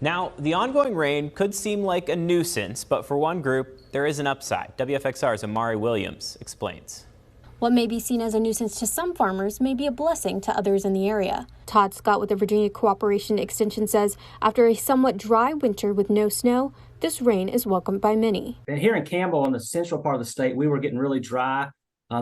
Now, the ongoing rain could seem like a nuisance, but for one group, there is an upside. WFXR's Amari Williams explains. What may be seen as a nuisance to some farmers may be a blessing to others in the area. Todd Scott with the Virginia Cooperation Extension says after a somewhat dry winter with no snow, this rain is welcomed by many. And here in Campbell, in the central part of the state, we were getting really dry.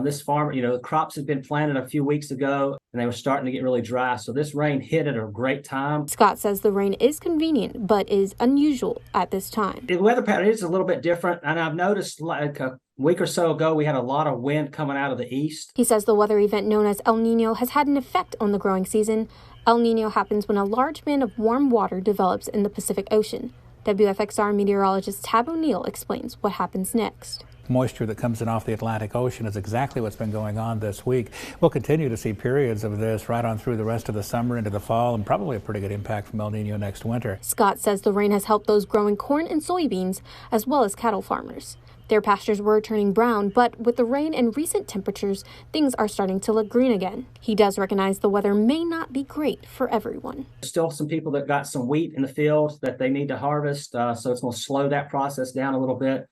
This farmer, the crops had been planted a few weeks ago and they were starting to get really dry. So this rain hit at a great time. Scott says the rain is convenient, but is unusual at this time. The weather pattern is a little bit different. And I've noticed like a week or so ago, we had a lot of wind coming out of the east. He says the weather event known as El Nino has had an effect on the growing season. El Nino happens when a large band of warm water develops in the Pacific Ocean. WFXR meteorologist Tab O'Neill explains what happens next. Moisture that comes in off the Atlantic Ocean is exactly what's been going on this week. We'll continue to see periods of this right on through the rest of the summer into the fall, and probably a pretty good impact from El Nino next winter. Scott says the rain has helped those growing corn and soybeans, as well as cattle farmers. Their pastures were turning brown, but with the rain and recent temperatures, things are starting to look green again. He does recognize the weather may not be great for everyone. There's still some people that got some wheat in the field that they need to harvest, so it's going to slow that process down a little bit.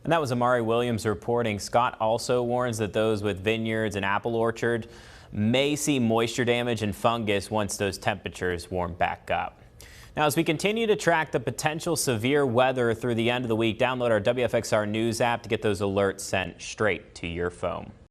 And that was Amari Williams reporting. Scott also warns that those with vineyards and apple orchard may see moisture damage and fungus once those temperatures warm back up. Now, as we continue to track the potential severe weather through the end of the week, download our WFXR News app to get those alerts sent straight to your phone.